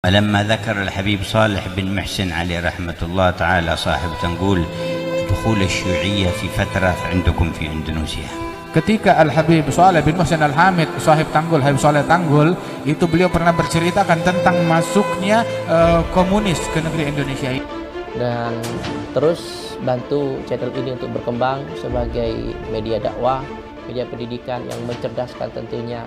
لما ذكر الحبيب صالح بن محسن عليه رحمة الله تعالى صاحب تنقول دخول الشيوعية في فترة عندكم في إندونيسيا. Ketika Al-Habib Saleh bin Muhsin Al-Hamid, Sahib Tanggul, Habib Saleh Tanggul, itu beliau pernah berceritakan tentang masuknya komunis ke negeri Indonesia ini. Dan terus bantu channel ini untuk berkembang sebagai media dakwah, media pendidikan yang mencerdaskan tentunya.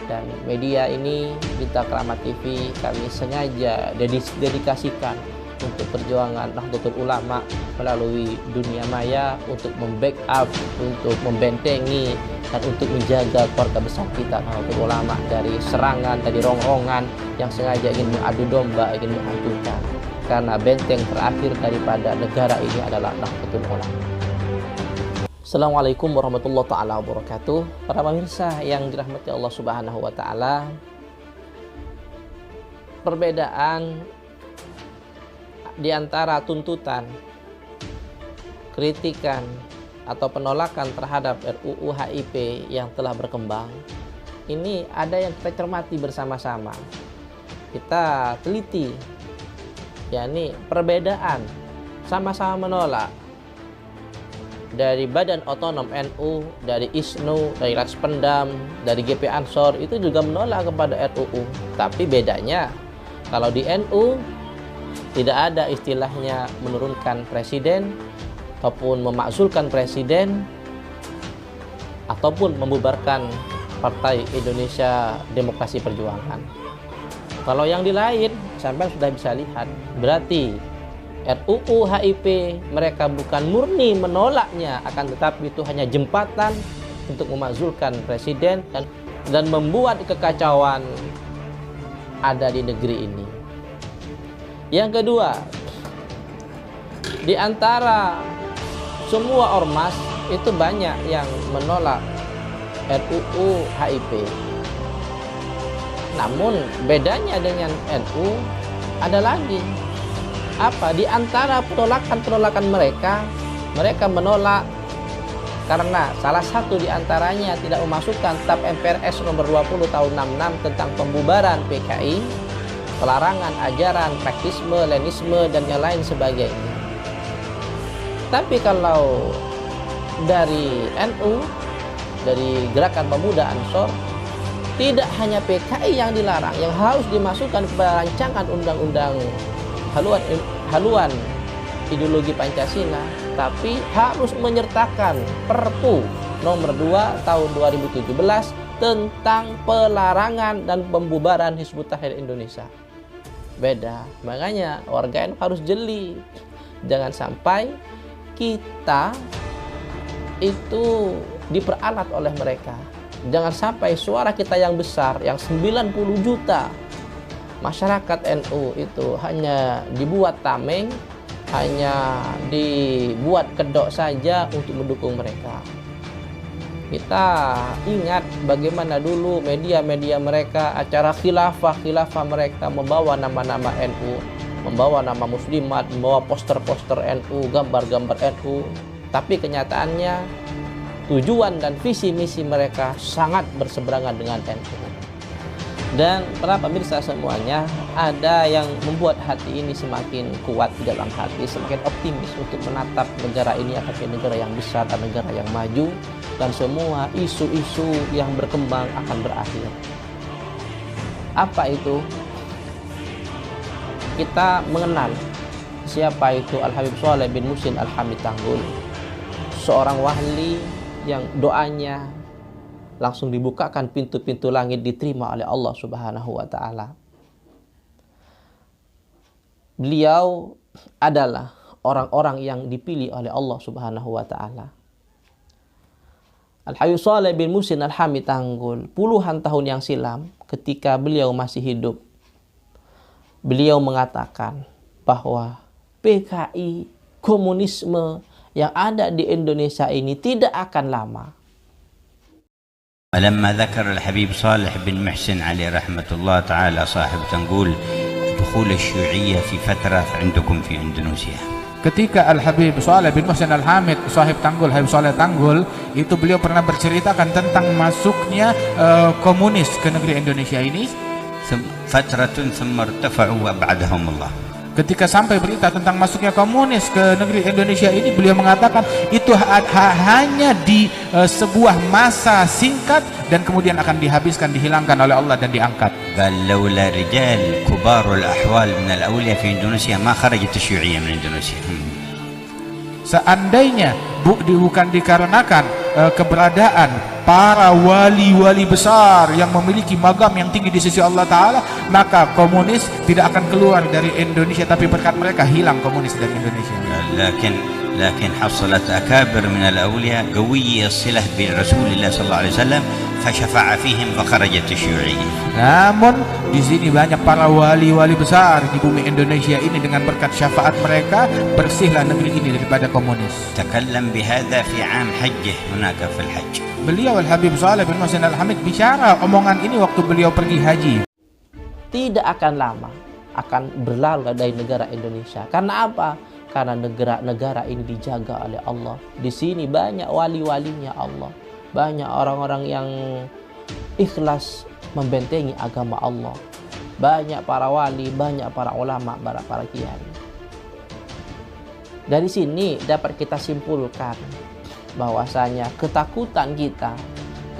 Dan media ini, Bintang Keramat TV, kami sengaja dedikasikan untuk perjuangan Nahdlatul Ulama melalui dunia maya, untuk membackup, untuk membentengi, dan untuk menjaga keluarga besar kita Nahdlatul Ulama dari serangan, dari rongrongan yang sengaja ingin mengadu domba, ingin menghancurkan. Karena benteng terakhir daripada negara ini adalah Nahdlatul Ulama. Assalamualaikum warahmatullahi ta'ala wabarakatuh. Para pemirsa yang dirahmati Allah subhanahu wa ta'ala, perbedaan di antara tuntutan, kritikan, atau penolakan terhadap RUU HIP yang telah berkembang, ini ada yang kita cermati bersama-sama, kita teliti, yakni perbedaan sama-sama menolak. Dari Badan Otonom NU, dari ISNU, dari Ratspendam, dari GP Ansor, itu juga menolak kepada RUU. Tapi bedanya, kalau di NU tidak ada istilahnya menurunkan presiden, ataupun memakzulkan presiden, ataupun membubarkan Partai Indonesia Demokrasi Perjuangan. Kalau yang di lain, sampai sudah bisa lihat, berarti RUU HIP mereka bukan murni menolaknya, akan tetapi itu hanya jembatan untuk memakzulkan presiden dan membuat kekacauan ada di negeri ini. Yang kedua, di antara semua ormas itu banyak yang menolak RUU HIP. Namun bedanya dengan NU ada lagi. Apa? Di antara penolakan mereka menolak karena salah satu di antaranya tidak memasukkan TAP MPRS nomor 20 tahun 66 tentang pembubaran PKI, pelarangan ajaran, praktisme, lenisme, dan yang lain sebagainya. Tapi kalau dari NU, dari Gerakan Pemuda Ansor, tidak hanya PKI yang dilarang, yang harus dimasukkan ke rancangan undang-undang haluan ideologi Pancasila, tapi harus menyertakan Perpu nomor 2 tahun 2017 tentang pelarangan dan pembubaran Hizbut Tahrir Indonesia. Beda. Makanya warga NU harus jeli. Jangan sampai kita itu diperalat oleh mereka. Jangan sampai suara kita yang besar, yang 90 juta masyarakat NU itu hanya dibuat tameng, hanya dibuat kedok saja untuk mendukung mereka. Kita ingat bagaimana dulu media-media mereka, acara khilafah mereka membawa nama-nama NU, membawa nama muslimat, membawa poster-poster NU, gambar-gambar NU. Tapi kenyataannya tujuan dan visi misi mereka sangat berseberangan dengan NU. Dan para pemirsa semuanya, ada yang membuat hati ini semakin kuat di dalam hati, semakin optimis untuk menatap negara ini akan menjadi negara yang besar dan negara yang maju, dan semua isu-isu yang berkembang akan berakhir. Apa itu? Kita mengenal siapa itu Al-Habib Saleh bin Muhsin Al-Hamid Tanggul, seorang wali yang doanya langsung dibukakan pintu-pintu langit, diterima oleh Allah subhanahu wa ta'ala. Beliau adalah orang-orang yang dipilih oleh Allah subhanahu wa ta'ala. Al-Habib Saleh bin Muhsin Al-Hamid Tanggul, puluhan tahun yang silam ketika beliau masih hidup, beliau mengatakan bahwa PKI, komunisme yang ada di Indonesia ini tidak akan lama. لما ذكر الحبيب صالح بن محسن عليه رحمة الله تعالى صاحب تنقول دخول الشيوعية في فترة عندكم في إندونيسيا. Ketika Al-Habib Saleh bin Muhsin Al-Hamid, Sahib Tanggul, Habib Saleh Tanggul, itu beliau pernah berceritakan tentang masuknya komunis ke negeri Indonesia ini. فترة ثم ارتفعوا وأبعدهم الله. Ketika sampai berita tentang masuknya komunis ke negeri Indonesia ini, beliau mengatakan itu hanya di sebuah masa singkat dan kemudian akan dihabiskan, dihilangkan oleh Allah dan diangkat. قال لولا رجال كبار الأحوال من الأولياء في إندونيسيا ما خرجت الشيوعية من إندونيسيا. Seandainya bukan dikarenakan keberadaan para wali-wali besar yang memiliki magam yang tinggi di sisi Allah Ta'ala, maka komunis tidak akan keluar dari Indonesia, tapi berkat mereka hilang komunis dari Indonesia. لكن حصلت أكابر من الأولياء قوية الصلة برسول الله صلى الله عليه وسلم فشفع فيهم فخرجت الشيوعية. Namun di sini banyak para wali-wali besar di bumi Indonesia ini, dengan berkat syafaat mereka bersihlah negeri ini daripada komunis. تكلم بهذا في عام حجه هناك في الحج. Beliau Al-Habib Shalih bin Muhsin Al-Hamid bicara omongan ini waktu beliau pergi haji. Tidak akan lama akan berlalu dari negara Indonesia. Karena apa? Karena negara ini dijaga oleh Allah. Di sini banyak wali-walinya Allah, banyak orang-orang yang ikhlas membentengi agama Allah, banyak para wali, banyak para ulama, para kiai. Dari sini dapat kita simpulkan bahwasanya ketakutan kita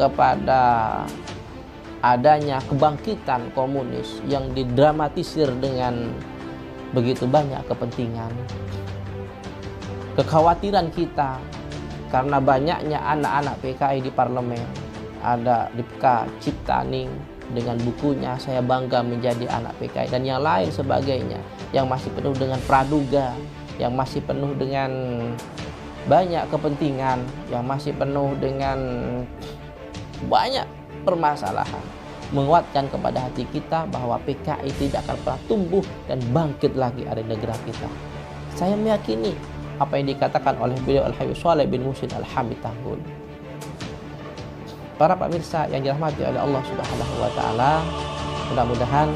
kepada adanya kebangkitan komunis yang didramatisir dengan begitu banyak kepentingan, kekhawatiran kita karena banyaknya anak-anak PKI di parlemen. Ada Dipka Ciptaning dengan bukunya Saya Bangga Menjadi Anak PKI dan yang lain sebagainya, yang masih penuh dengan praduga, yang masih penuh dengan banyak kepentingan, yang masih penuh dengan banyak permasalahan, menguatkan kepada hati kita bahwa PKI tidak akan pernah tumbuh dan bangkit lagi dari negara kita. Saya meyakini apa yang dikatakan oleh beliau Al-Habib Shalih bin Muhsin Al-Hamid Tanggul. Para pemirsa yang dirahmati oleh Allah Subhanahu wa taala, mudah-mudahan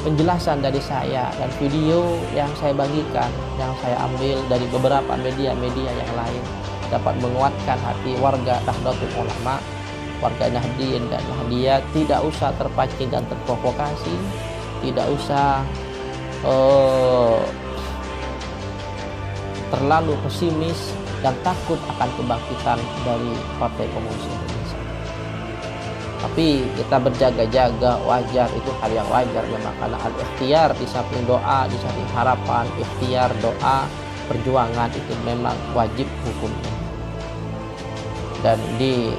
penjelasan dari saya dan video yang saya bagikan, yang saya ambil dari beberapa media-media yang lain dapat menguatkan hati warga Nahdlatul Ulama, warga Nahdien dan Nahdiyat. Tidak usah terpancing dan terprovokasi, tidak usah terlalu pesimis dan takut akan kebangkitan dari Partai Komunis Indonesia. Tapi kita berjaga-jaga, wajar, itu hal yang wajar memang, karena al-ikhtiar di samping doa, di samping harapan, ikhtiar, doa, perjuangan itu memang wajib hukumnya. Dan di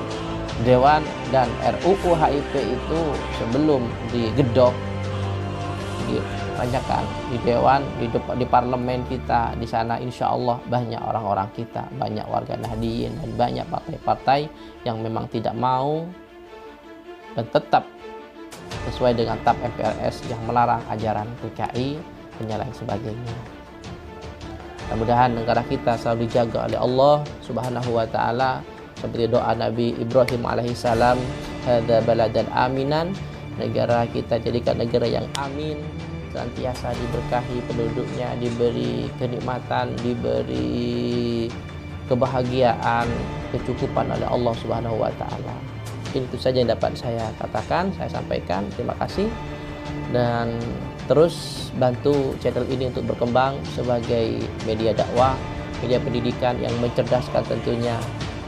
Dewan dan RUU HIP itu sebelum digedok, ditanyakan di Dewan, di parlemen kita, di sana insya Allah banyak orang-orang kita, banyak warga Nahdien dan banyak partai-partai yang memang tidak mau dan tetap sesuai dengan TAP MPRS yang melarang ajaran PKI dan lain sebagainya. Mudah-mudahan negara kita selalu dijaga oleh Allah Subhanahu wa taala, seperti doa Nabi Ibrahim alaihissalam, hadza baladan aminan, negara kita jadikan negara yang amin, senantiasa diberkahi penduduknya, diberi kenikmatan, diberi kebahagiaan, kecukupan oleh Allah Subhanahu wa taala. Itu saja yang dapat saya katakan, saya sampaikan. Terima kasih dan terus bantu channel ini untuk berkembang sebagai media dakwah, media pendidikan yang mencerdaskan tentunya.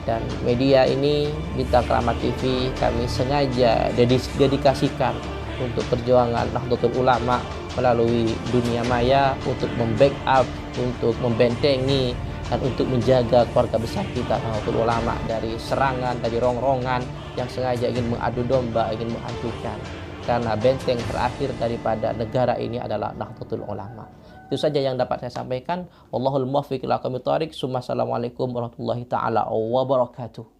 Dan media ini, Bintang Keramat TV, kami sengaja dedikasikan untuk perjuangan Nahdlatul Ulama melalui dunia maya, untuk membackup, untuk membentengi dan untuk menjaga keluarga besar kita Nahdlatul Ulama dari serangan, dari rongrongan yang sengaja ingin mengadu domba, ingin menghancurkan. Karena benteng terakhir daripada negara ini adalah Nahdlatul Ulama. Itu saja yang dapat saya sampaikan. Wallahul muwaffiq ila aqwamit thoriq. Assalamualaikum warahmatullahi taala wabarakatuh.